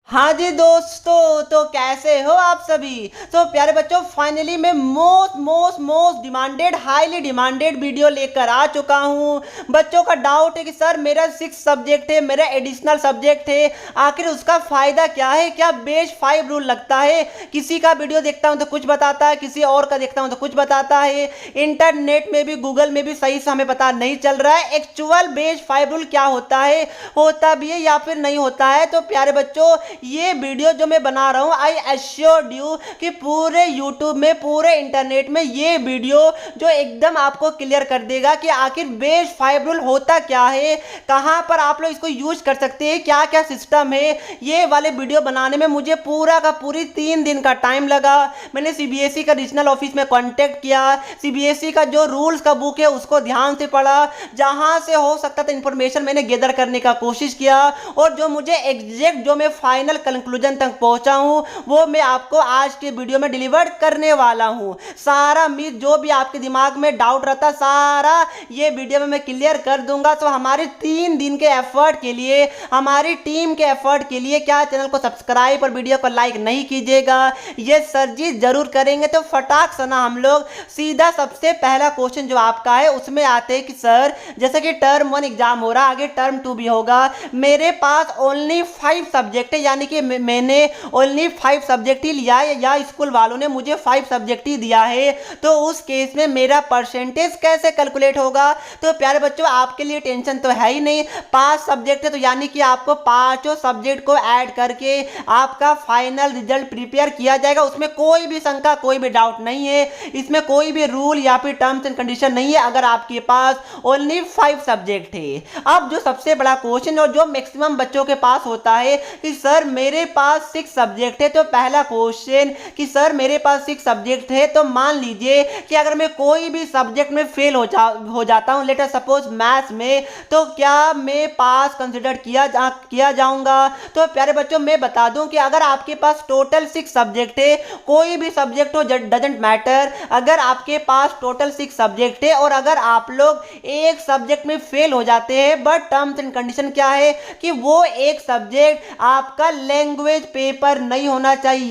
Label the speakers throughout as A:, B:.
A: हाँ जी दोस्तों, तो कैसे हो आप सभी। तो प्यारे बच्चों, फाइनली मैं most demanded highly demanded video लेकर आ चुका हूँ। बच्चों का डाउट है कि सर मेरा 6 सब्जेक्ट है, मेरा एडिशनल सब्जेक्ट है, आखिर उसका फ़ायदा क्या है, क्या बेस 5 रूल लगता है। किसी का वीडियो देखता हूँ तो कुछ बताता है, किसी और का देखता हूँ तो कुछ बताता है। इंटरनेट में भी, गूगल में भी सही से हमें पता नहीं चल रहा है एक्चुअल बेस 5 रूल क्या होता है, होता भी है या फिर नहीं होता है। तो प्यारे बच्चों, ये वीडियो जो मैं बना रहा हूं, आई एश्योर्ड यू कि पूरे यूट्यूब में, पूरे इंटरनेट में ये वीडियो जो एकदम आपको क्लियर कर देगा कि आखिर बेस 5 रूल होता क्या है, कहां पर आप लोग इसको यूज कर सकते हैं, क्या क्या सिस्टम है। ये वाले वीडियो बनाने में मुझे पूरा का पूरी 3 दिन का टाइम लगा। मैंने सीबीएसई का रीजनल ऑफिस में कांटेक्ट किया, सीबीएसई का जो रूल्स का बुक है उसको ध्यान से पढ़ा, जहां से हो सकता था इंफॉर्मेशन मैंने गैदर करने का कोशिश किया, और जो मुझे एग्जैक्ट जो मैं फाइनल कंक्लूजन तक पहुंचा हूं वो मैं आपको आज के वीडियो में डिलीवर करने वाला हूं। सारा मिथ जो भी आपके दिमाग में डाउट रहता, सारा ये वीडियो में मैं क्लियर कर दूंगा। तो हमारे 3 दिन के एफर्ट के लिए, हमारी टीम के एफर्ट के लिए क्या चैनल को सब्सक्राइब और वीडियो को लाइक नहीं कीजिएगा? ये सर जी जरूर करेंगे। तो फटाक से ना हम लोग सीधा सबसे पहला क्वेश्चन जो आपका है उसमें आते हैं कि सर जैसे कि टर्म 1 एग्जाम हो रहा, आगे टर्म 2 भी होगा, मेरे पास ओनली 5 सब्जेक्ट है, यानी कि मैंने ओनली 5 सब्जेक्ट ही लिया है, या स्कूल वालों ने मुझे 5 सब्जेक्ट ही दिया है, तो उस केस में मेरा परसेंटेज कैसे कैलकुलेट होगा? तो प्यारे बच्चों, आपके लिए टेंशन तो है ही नहीं। 5 सब्जेक्ट है तो यानी कि आपको पांचों सब्जेक्ट को ऐड करके आपका फाइनल रिजल्ट प्रिपेयर किया जाएगा। उसमें कोई भी शंका, कोई भी डाउट नहीं है, इसमें कोई भी रूल या फिर टर्म्स एंड कंडीशन नहीं है, अगर आपके पास ओनली 5 सब्जेक्ट है। अब जो सबसे बड़ा क्वेश्चन और जो मैक्सिमम बच्चों के पास होता है कि सर मेरे पास 6 सब्जेक्ट है, तो पहला क्वेश्चन कि सर मेरे पास 6 सब्जेक्ट है, तो मान लीजिए कि अगर मैं कोई भी सब्जेक्ट में फेल हो जाता हूं, लेट अस सपोज मैथ्स में, तो क्या मैं पास कंसिडर किया जाऊंगा? तो प्यारे बच्चों, मैं बता दूं कि अगर आपके पास टोटल 6 सब्जेक्ट है, कोई भी सब्जेक्ट हो डजंट मैटर, अगर आपके पास टोटल 6 सब्जेक्ट है और अगर आप लोग एक सब्जेक्ट में फेल हो जाते हैं, बट टर्म्स एंड कंडीशन क्या है कि वो एक सब्जेक्ट आपका लैंग्वेज पेपर नहीं होना चाहिए।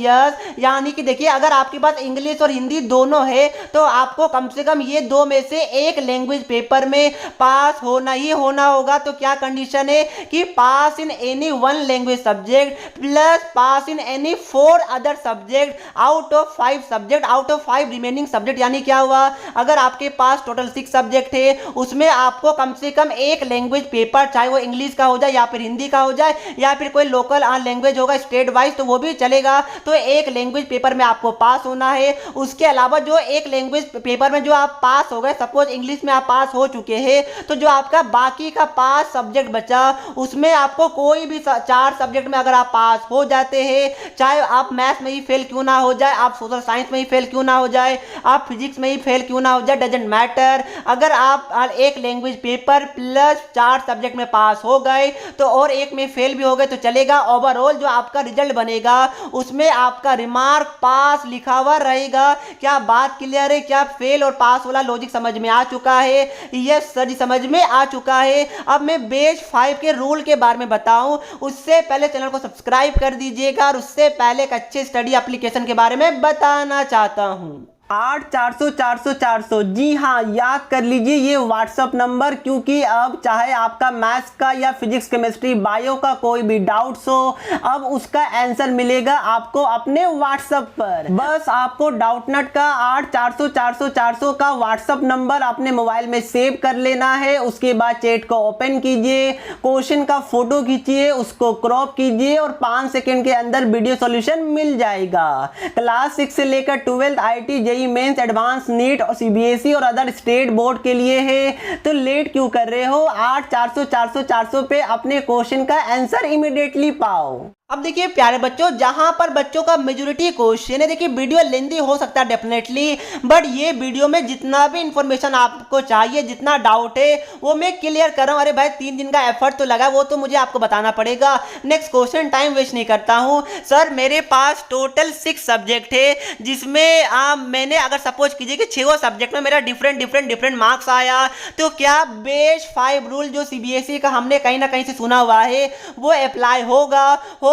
A: यानी कि देखिए, अगर आपके पास इंग्लिश और हिंदी दोनों है तो आपको कम से कम ये दो में से एक लैंग्वेज पेपर में पास होना ही होना होगा। तो क्या कंडीशन है कि pass in any 1 language subject plus pass in any 4 other subject out of 5 subject, out of 5 remaining subject. यानी क्या हुआ, अगर आपके पास टोटल 6 सब्जेक्ट है, उसमें आपको कम से कम एक लैंग्वेज पेपर, चाहे वो इंग्लिश का हो जाए या फिर हिंदी का हो जाए या फिर कोई लोकल लैंग्वेज होगा स्टेट वाइज, तो वो भी चलेगा, तो एक लैंग्वेज पेपर में आपको पास होना है। उसके अलावा जो एक लैंग्वेज पेपर में जो आप पास हो गए, सपोज इंग्लिश में आप पास हो चुके हैं, तो जो आपका बाकी का 5 सब्जेक्ट बचा, उसमें आपको कोई भी 4 सब्जेक्ट में अगर आप पास हो जाते हैं, चाहे आप मैथ्स में ही फेल क्यों ना हो जाए, आप सोशल साइंस में ही फेल क्यों ना हो जाए, आप फिजिक्स में ही फेल क्यों ना हो जाए, डजेंट मैटर, अगर आप एक लैंग्वेज पेपर प्लस 4 सब्जेक्ट में पास हो गए तो और एक में फेल भी हो गए तो चलेगा। ओवरऑल जो आपका रिजल्ट बनेगा उसमें आपका रिमार्क पास लिखा हुआ रहेगा। क्या बात क्लियर है? क्या फेल और पास वाला लॉजिक समझ में आ चुका है? यस सर जी, समझ में आ चुका है। अब मैं बेस 5 के रूल के बारे में बताऊं, उससे पहले चैनल को सब्सक्राइब कर दीजिएगा, और उससे पहले एक अच्छे स्टडी एप्लीकेशन के बारे में बताना चाहता हूं। 8 400 400 400, जी हाँ, याद कर लीजिए ये व्हाट्सअप नंबर, क्योंकि अब चाहे आपका मैथ्स का या फिजिक्स केमिस्ट्री बायो का कोई भी डाउट्स हो, अब उसका आंसर मिलेगा आपको अपने व्हाट्सएप पर। बस आपको डाउटनट का 8 400 400 400 का व्हाट्सएप नंबर अपने मोबाइल में सेव कर लेना है। उसके बाद चैट को ओपन कीजिए, क्वेश्चन का फोटो खींचिए, उसको क्रॉप कीजिए और 5 सेकेंड के अंदर वीडियो सॉल्यूशन मिल जाएगा। क्लास 6 से लेकर 12th IIT mains, advance, NEET और सीबीएसई और अदर स्टेट बोर्ड के लिए है, तो लेट क्यों कर रहे हो? 8 400 400 400 पे अपने क्वेश्चन का आंसर इमीडिएटली पाओ। अब देखिए प्यारे बच्चों, जहां पर बच्चों का मेजोरिटी क्वेश्चन है, देखिए वीडियो लेंदी हो सकता है डेफिनेटली, बट ये वीडियो में जितना भी इंफॉर्मेशन आपको चाहिए, जितना डाउट है वो मैं क्लियर कर रहा हूं। अरे भाई 3 दिन का एफर्ट तो लगा, वो तो मुझे आपको बताना पड़ेगा। नेक्स्ट क्वेश्चन, टाइम वेस्ट नहीं करता हूं। सर मेरे पास टोटल 6 सब्जेक्ट है, जिसमें मैंने अगर सपोज कीजिए कि 6 सब्जेक्ट में मेरा डिफरेंट मार्क्स आया, तो क्या बेस 5 रूल जो सीबीएसई का हमने कहीं ना कहीं से सुना हुआ है वो अप्लाई होगा?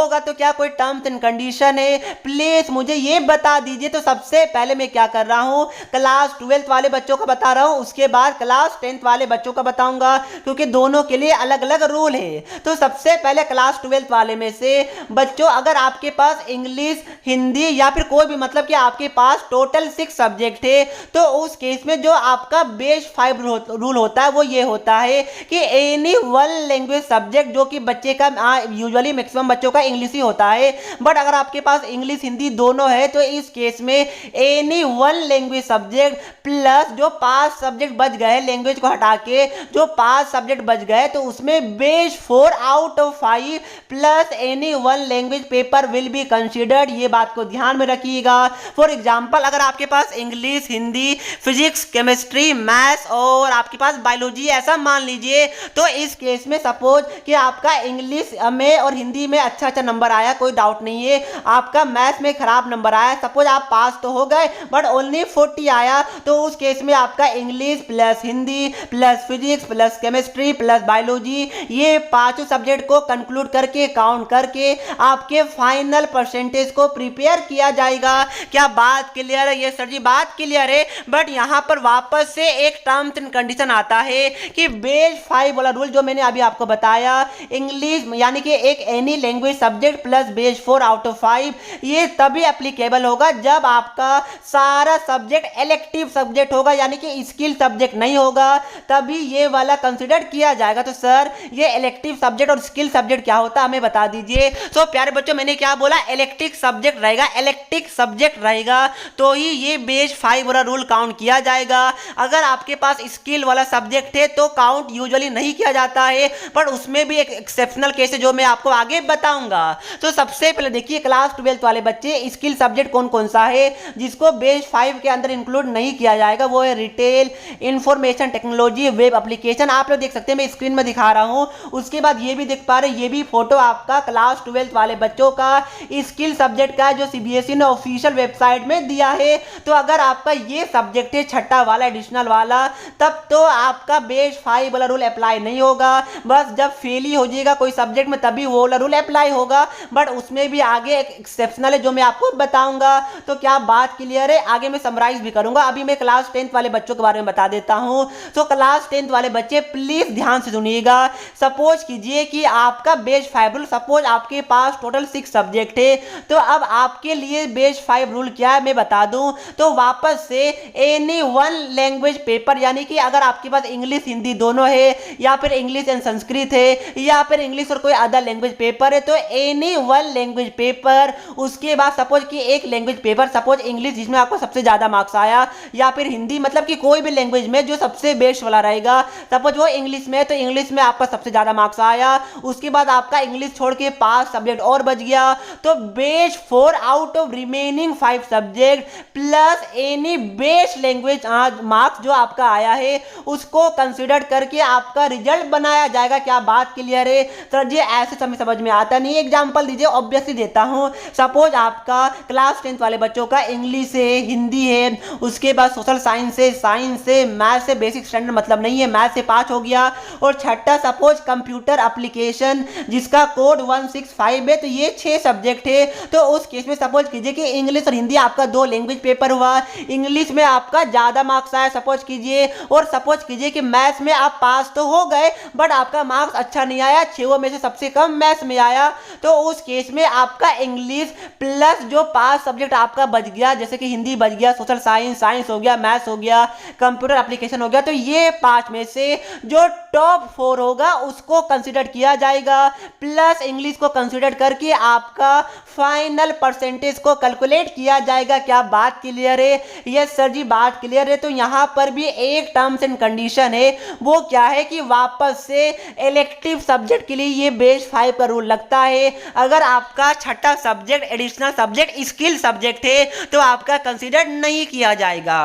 A: होगा तो क्या कोई टर्म्स एंड कंडीशन है? प्लीज मुझे ये बता दीजिए। तो सबसे पहले मैं क्या कर रहा हूँ, क्लास 12th वाले बच्चों का बता रहा हूँ, उसके बाद क्लास 10th वाले बच्चों का बताऊंगा, क्योंकि दोनों के लिए अलग अलग रूल है। तो सबसे पहले क्लास 12th वाले में से बच्चों, अगर आपके पास इंग्लिश, हिंदी या फिर कोई भी, मतलब कि आपके पास टोटल 6 सब्जेक्ट है, तो उस केस में जो आपका बेस 5 रूल होता है वो ये होता है कि एनी वन लैंग्वेज सब्जेक्ट, जो कि बच्चे का यूजुअली मैक्सिमम बच्चों का इंग्लिश ही होता है, बट अगर आपके पास इंग्लिश हिंदी दोनों है तो इस केस में any one language subject plus जो 5 सब्जेक्ट बच गए, लैंग्वेज को हटा के जो 5 सब्जेक्ट बच गए, तो उसमें base 4 out of 5 plus any one language paper will be considered. ये बात को ध्यान में रखिएगा। फॉर एग्जाम्पल, अगर आपके पास English, Hindi, physics, chemistry, maths और आपके पास बायोलॉजी ऐसा मान लीजिए, तो इस केस में सपोज कि आपका इंग्लिश में और हिंदी में अच्छा अच्छा नंबर आया, कोई डाउट नहीं है, आपका मैथ्स में खराब नंबर आया, सपोज आप पास तो हो गए बट ओनली 40 आया, तो उस केस में आपका English plus Hindi plus physics plus chemistry plus biology, ये पांचों सब्जेक्ट को कंक्लूड करके, काउंट करके आपके फाइनल परसेंटेज को प्रिपेयर किया जाएगा। क्या बात क्लियर है? ये सर जी बात क्लियर है। बट यहां पर वापस से एक टर्म्स एंड कंडीशन आता है कि बेस 5 वाला रूल जो मैंने अभी आपको बताया, इंग्लिश यानी कि एक any language subject plus base 4 out of 5, ये तभी एप्लीकेबल होगा जब आपका सारा सब्जेक्ट इलेक्टिव सब्जेक्ट होगा, यानी कि स्किल सब्जेक्ट नहीं होगा, तभी ये वाला कंसिडर किया जाएगा। तो सर ये इलेक्टिव सब्जेक्ट और स्किल सब्जेक्ट क्या होता है हमें बता दीजिए। तो प्यारे बच्चों, मैंने क्या बोला, इलेक्टिव सब्जेक्ट रहेगा, इलेक्टिव सब्जेक्ट रहेगा तो ही ये बेस 5 वाला रूल काउंट किया जाएगा। अगर आपके पास स्किल वाला सब्जेक्ट है तो काउंट यूजुअली नहीं किया जाता है, पर उसमें भी एक एक्सेप्शनल केस है जो मैं आपको आगे बताऊंगा। तो सबसे पहले देखिए, क्लास 12th वाले बच्चे, स्किल सब्जेक्ट कौन कौन सा है जिसको बेस 5 के अंदर इंक्लूड नहीं किया जाएगा? वो है retail, information technology, web application. आप लोग देख सकते हैं, मैं स्क्रीन में दिखा रहा हूं। उसके बाद ये भी देख पा रहे, ये भी फोटो आपका क्लास 12th वाले बच्चों का स्किल सब्जेक्ट का, जो सीबीएसई ने ऑफिशियल वेबसाइट में दिया है। तो अगर आपका ये सब्जेक्ट है छठा वाला, एडिशनल वाला, तब तो आपका बेस 5 वाला रूल अप्लाई नहीं होगा। बस जब फेल ही हो जाएगा कोई सब्जेक्ट में तभी वो वाला रूल अप्लाई होगा, बट उसमें भी आगे एक एक्सेप्शनल है जो मैं आपको बताऊंगा। तो क्या बात क्लियर है? आगे मैं समराइज भी करूंगा। अभी मैं क्लास 10th वाले बच्चों के बारे में बता देता हूं। तो क्लास 10th वाले बच्चे प्लीज ध्यान से सुनिएगा। सपोज कीजिए कि आपका बेस 5 रूल, सपोज आपके पास टोटल 6 सब्जेक्ट है, तो अब आपके लिए बेस 5 रूल क्या है मैं बता दूं। तो वापस से एनी वन लैंग्वेज पेपर, यानी कि अगर आपके पास इंग्लिश हिंदी दोनों है, या फिर इंग्लिश एंड संस्कृत है, या फिर इंग्लिश और कोई अदर लैंग्वेज पेपर है, तो एनी वन लैंग्वेज पेपर, उसके बाद सपोज कि एक लैंग्वेज पेपर, सपोज इंग्लिश जिसमें आपको सबसे ज्यादा मार्क्स आया, या फिर हिंदी, मतलब कि कोई भी लैंग्वेज में जो सबसे बेस्ट वाला रहेगा, सपोज वो इंग्लिश में, तो इंग्लिश में आपका सबसे ज्यादा मार्क्स आया, उसके बाद आपका इंग्लिश छोड़ के 5 सब्जेक्ट और बच गया, तो base 4 out of remaining 5 subject plus any best language marks जो आपका आया है उसको कंसिडर करके आपका रिजल्ट बनाया जाएगा। क्या बात क्लियर है? सर जी ऐसे समझ में आता नहीं। एग्जांपल दीजिए, ऑब्वियसली देता हूं। सपोज आपका क्लास 10th वाले बच्चों का इंग्लिश है, हिंदी है, उसके बाद सोशल साइंस है, साइंस से, मैथ से, बेसिक स्टैंडर्ड मतलब नहीं है, मैथ से 5 हो गया, और छठा सपोज कंप्यूटर एप्लीकेशन जिसका कोड 165 है, तो ये 6 सब्जेक्ट है। तो उस केस में सपोज कीजिए कि इंग्लिश और हिंदी आपका 2 लैंग्वेज पेपर हुआ, इंग्लिश में आपका ज्यादा मार्क्स आया सपोज कीजिए, और सपोज कीजिए कि मैथ्स में आप पास तो हो गए बट आपका मार्क्स अच्छा नहीं आया, 6 में से सबसे कम मैथ्स में आया, तो उस केस में आपका इंग्लिश प्लस जो 5 सब्जेक्ट आपका बच गया, जैसे कि हिंदी बच गया, सोशल साइंस, साइंस हो गया, मैथ्स हो गया, कंप्यूटर एप्लीकेशन हो गया, तो ये 5 में से जो टॉप 4 होगा उसको कंसिडर किया जाएगा, प्लस इंग्लिश को कंसिडर करके आपका फाइनल परसेंटेज को कैलकुलेट किया जाएगा। क्या बात क्लियर है? यस सर जी बात क्लियर है। तो यहां पर भी एक टर्म्स एंड कंडीशन है, वो क्या है कि वापस से इलेक्टिव सब्जेक्ट के लिए ये बेस 5 का रूल लगता है। अगर आपका छठा subject additional subject skill subject है तो आपका कंसिडर नहीं किया जाएगा।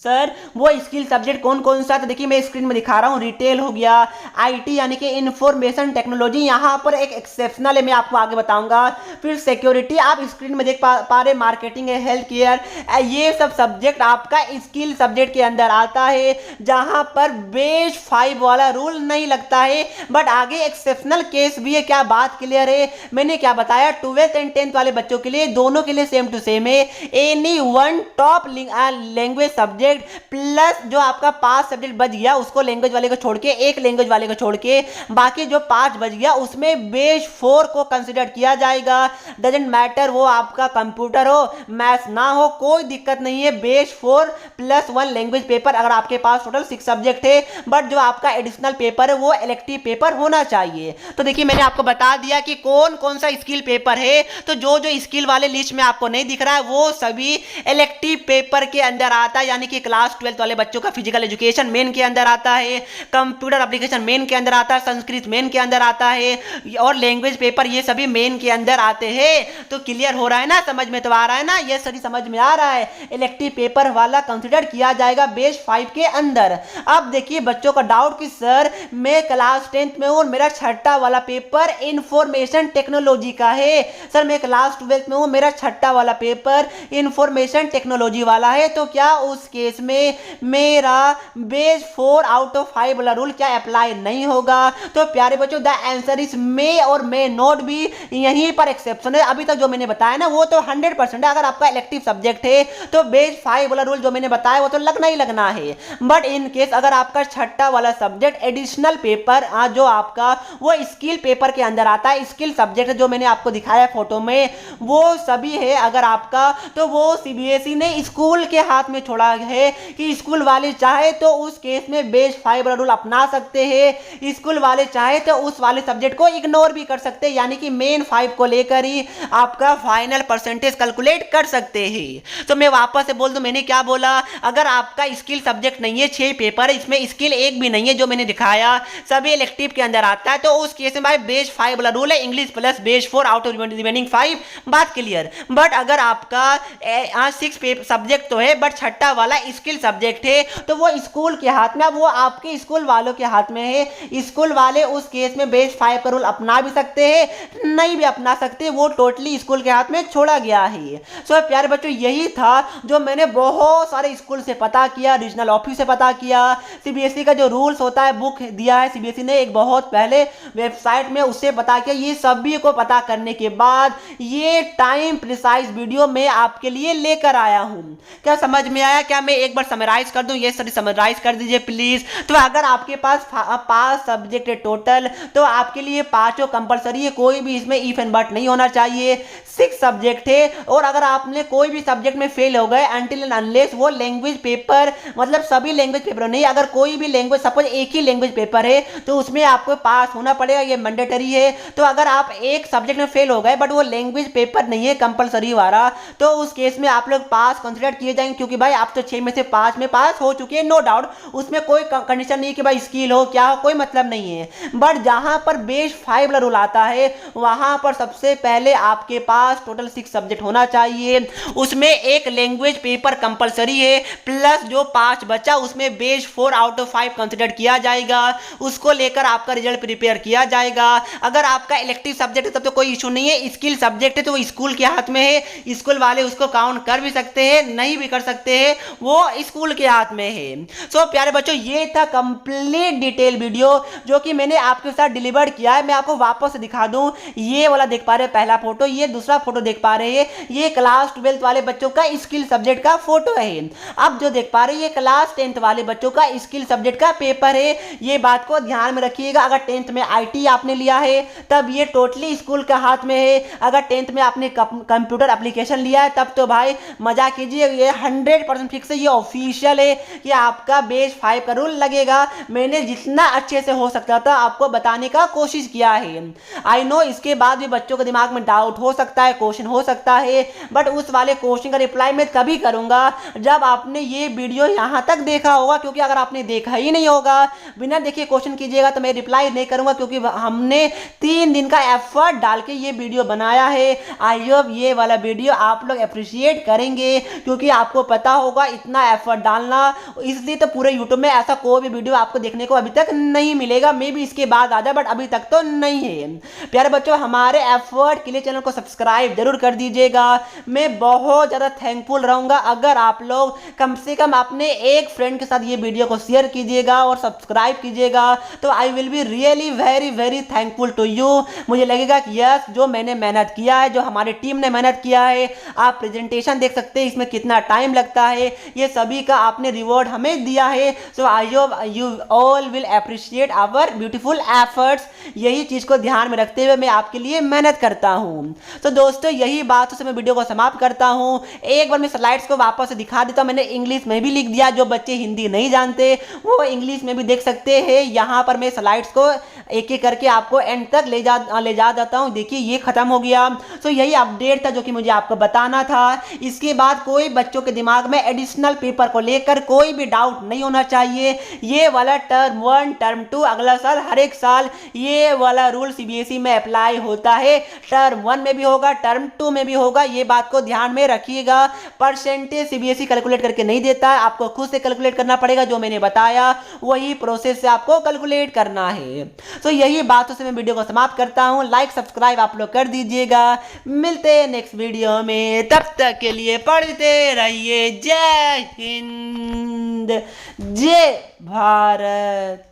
A: सर वो स्किल सब्जेक्ट कौन कौन सा, तो देखिए मैं स्क्रीन में दिखा रहा हूँ। रिटेल हो गया, आईटी यानी कि इंफॉर्मेशन टेक्नोलॉजी, यहाँ पर एक एक्सेप्शनल है, मैं आपको आगे बताऊंगा। फिर सिक्योरिटी आप स्क्रीन में देख पा रहे, मार्केटिंग है, हेल्थ केयर, ये सब सब्जेक्ट आपका स्किल सब्जेक्ट के अंदर आता है, जहां पर बेस 5 वाला रूल नहीं लगता है। बट आगे एक्सेप्शनल केस भी है। क्या बात क्लियर है? मैंने क्या बताया, 12th एंड 10th वाले बच्चों के लिए दोनों के लिए सेम टू सेम है। Any one top language subject plus जो आपका 5 सब्जेक्ट बच गया उसको लैंग्वेज वाले को छोड़ के, एक लैंग्वेज वाले को छोड़ के बाकी जो 5 बच गया उसमें बेस 4 को कंसिडर किया जाएगा। डजेंट मैटर वो आपका कंप्यूटर हो, मैथ्स ना हो, कोई दिक्कत नहीं है। बेस 4 प्लस 1 लैंग्वेज पेपर, अगर आपके पास टोटल 6 सब्जेक्ट है, बट जो आपका एडिशनल पेपर है वो इलेक्टिव पेपर होना चाहिए। तो देखिए मैंने आपको बता दिया कि कौन कौन सा स्किल पेपर है। तो जो जो स्किल वाले लिस्ट में आपको नहीं दिख रहा है वो सभी इलेक्टिव पेपर के अंदर आता है, यानी कि क्लास 12 वाले बच्चों का फिजिकल एजुकेशन मेन के अंदर आता है, कंप्यूटर एप्लीकेशन मेन के अंदर आता है, संस्कृत मेन के अंदर आता है, और लैंग्वेज पेपर ये सभी मेन के अंदर आते हैं। तो क्लियर हो रहा है ना, समझ में तो आ रहा है ना, ये सभी समझ में आ रहा है। इलेक्टिव पेपर वाला कंसिडर किया जाएगा बेस 5 के अंदर। अब देखिए बच्चों का डाउट कि सर मैं क्लास 10th में हूं और मेरा छठा वाला पेपर इंफॉर्मेशन टेक्नोलॉजी का है। सर मैं क्लास 12th में हूं, मेरा छठा वाला पेपर इंफॉर्मेशन टेक्नोलॉजी वाला है, तो क्या उस केस में मेरा बेस 4 आउट ऑफ 5 वाला रूल क्या अप्लाई नहीं होगा? तो प्यारे बच्चों द आंसर इज मे और मे नॉट बी, यहीं पर एक्सेप्शन है। अभी तक जो मैंने बताया ना वो तो 100% है। अगर आपका इलेक्टिव सब्जेक्ट है तो बेस 5 वाला रूल जो मैंने बताया वो तो लगना ही लगना है। बट इन केस अगर आपका छठा वाला सब्जेक्ट एडिशनल पेपर जो आपका वो स्किल पेपर के अंदर आता है, स्किल सब्जेक्ट जो मैंने आपको दिखाया फोटो में वो सभी है अगर आपका, तो वो सीबीएसई ने स्कूल के हाथ में छोड़ा है कि स्कूल वाले चाहे तो उस केस में बेस 5 वाला रूल अपना सकते हैं, स्कूल वाले चाहे तो उस वाले सब्जेक्ट को इग्नोर भी कर सकते हैं, यानी कि मेन 5 को लेकर ही आपका फाइनल परसेंटेज कैलकुलेट कर सकते हैं। तो मैं वापस से बोल दूं, मैंने क्या बोला, अगर आपका स्किल सब्जेक्ट नहीं है, 6 पेपर है, इसमें स्किल एक भी नहीं है जो मैंने दिखाया, सभी इलेक्टिव के अंदर आता है, तो उस केस में भाई बेस 5 वाला रूल है, English plus base 4 out of remaining 5, बात क्लियर। बट अगर आपका 6 सब्जेक्ट तो है बट छठा वाला स्किल सब्जेक्ट है तो वो स्कूल के हाथ में, अब वो आपके स्कूल वालों के हाथ में है। स्कूल वाले उस केस में बेस 5 का रूल अपना भी सकते हैं, नहीं भी अपना सकते, वो टोटली स्कूल के हाथ में छोड़ा गया है। सो प्यारे बच्चों यही था जो मैंने बहुत सारे स्कूल से पता किया, रीजनल ऑफिस से पता किया, सीबीएसई का जो रूल्स होता है बुक दिया है सीबीएसई ने एक बहुत पहले वेबसाइट में, उससे पता किया। ये सभी को पता करने के बाद ये टाइम प्रिसाइज वीडियो में आपके लिए लेकर आया हूं। क्या समझ में आया? क्या मैं एक बार समराइज कर दूं? ये सभी समराइज कर दीजिए प्लीज। तो अगर आपके पास 5 सब्जेक्ट है टोटल, तो आपके लिए 5 कंपलसरी है, कोई भी इसमें इफ एंड बट नहीं होना चाहिए। 6 सब्जेक्ट है और अगर आपने कोई भी सब्जेक्ट में फेल हो गए अनटिल एंड अनलेस वो लैंग्वेज पेपर, मतलब सभी लैंग्वेज पेपर नहीं, अगर कोई भी लैंग्वेज, सपोज एक ही लैंग्वेज पेपर है तो उसमें आपको पास होना पड़ेगा, ये मैंडेटरी है। तो अगर आप एक सब्जेक्ट में फेल हो गए बट वो लैंग्वेज पेपर नहीं है कंपलसरी वाला, तो उस केस में आप लोग पास कंसिडर किए जाएंगे, क्योंकि भाई आप तो 6 में से 5 में पास हो चुके हैं, नो डाउट, उसमें कोई कंडीशन नहीं कि भाई स्किल हो क्या हो, कोई मतलब नहीं है। बट जहां पर बेस 5 वाला रूल आता है वहां पर सबसे पहले आपके पास टोटल 6 सब्जेक्ट होना चाहिए, उसमें एक लैंग्वेज पेपर कंपलसरी है, प्लस जो 5 बचा उसमें बेस 4 आउट ऑफ 5 कंसिडर किया जाएगा, उसको लेकर आपका रिजल्ट प्रिपेयर किया जाएगा। अगर आपका इलेक्टिव सब्जेक्ट है तब तो कोई इशू नहीं है, स्किल सब्जेक्ट है तो वो स्कूल के हाथ में है, स्कूल वाले उसको काउंट कर भी सकते हैं, नहीं भी कर सकते हैं, वो स्कूल के हाथ में है। सो प्यारे बच्चों ये था कंप्लीट डिटेल वीडियो जो कि मैंने आपके साथ डिलीवर किया है। मैं आपको वापस से दिखा दूं, ये वाला देख पा रहे हैं पहला फोटो, ये दूसरा फोटो देख पा रहे हैं, ये क्लास 12th वाले बच्चों का स्किल सब्जेक्ट का फोटो है। अब जो देख पा रहे हैं ये क्लास 10th वाले बच्चों का स्किल सब्जेक्ट का पेपर है। ये बात को ध्यान में रखिएगा, अगर 10th में आईटी आपने लिया है तब ये टोटली स्कूल के हाथ में है, अगर 10th में आपने कंप्यूटर एप्लीकेशन लिया है तब तो भाई मजा कीजिए, ये 100% फिक्स है, ये ऑफिशियल है कि आपका बेस 5 का रूल लगेगा। मैंने जितना अच्छे से हो सकता था आपको बताने का कोशिश किया है। आई नो इसके बाद भी बच्चों के दिमाग में डाउट हो सकता है, क्वेश्चन हो सकता है, बट उस वाले क्वेश्चन का रिप्लाई मैं तभी करूंगा जब आपने ये वीडियो यहां तक देखा होगा, क्योंकि अगर आपने देखा ही नहीं होगा, बिना देखे क्वेश्चन कीजिएगा तो मैं रिप्लाई नहीं करूंगा, क्योंकि हमने 3 दिन का एफर्ट डाल के ये वीडियो बनाया है। आई होप ये वाला वीडियो आप लोग अप्रिशिएट करेंगे। चाहिए, क्योंकि आपको पता होगा इतना एफर्ट डालना, इसलिए तो पूरे यूट्यूब में ऐसा कोई भी वीडियो आपको देखने को अभी तक नहीं मिलेगा। मे बी इसके बाद आ जाए, बट अभी तक तो नहीं है। प्यारे बच्चों, हमारे एफर्ट के लिए चैनल को सब्सक्राइब जरूर कर दीजिएगा। मैं बहुत ज़्यादा थैंकफुल रहूँगा अगर आप लोग कम से कम अपने एक फ्रेंड के साथ ये वीडियो को शेयर कीजिएगा और सब्सक्राइब कीजिएगा, तो I will be really very very thankful to you. मुझे लगेगा कि यस, जो मैंने मेहनत किया है, जो हमारी टीम ने मेहनत किया है, आप प्रेजेंटेशन देख सकते हैं इसमें कितना टाइम लगता है, ये सभी का आपने रिवॉर्ड हमें दिया है। So I hope you all will appreciate our beautiful efforts. यही चीज़ को ध्यान में रखते हुए मैं आपके लिए मेहनत करता हूँ। तो दोस्तों, यही बात से मैं वीडियो को समाप्त करता हूँ। एक बार मैं स्लाइड्स को वापस से दिखा देता हूँ। मैंने इंग्लिश में भी लिख दिया, जो बच्चे हिंदी नहीं जानते वो इंग्लिश में भी देख सकते हैं। यहाँ पर मैं स्लाइड्स को एक एक करके आपको एंड तक ले जा जाता हूँ। देखिए, ये खत्म हो गया। तो यही अपडेट था जो कि मुझे आपको बताना था। इसके बाद कोई बच्चों के दिमाग में एडिशनल पेपर को लेकर कोई भी डाउट नहीं होना चाहिए। ये वाला टर्म 1 टर्म 2 अगला साल हर एक साल ये वाला रूल सीबीएसई में अप्लाई होता है। टर्म 1 में भी होगा, टर्म 2 में भी होगा। ये बात को ध्यान में रखिएगा। परसेंटेज सीबीएसई कैलकुलेट करके नहीं देता है, आपको खुद से कैलकुलेट करना पड़ेगा। जो मैंने बताया वही प्रोसेस से आपको कैलकुलेट करना है। तो यही बातों से मैं वीडियो को समाप्त करता हूं। लाइक सब्सक्राइब आप लोग कर दीजिएगा। मिलते हैं नेक्स्ट वीडियो में, तब तक के लिए पढ़ते रहिए। जय हिंद, जय भारत।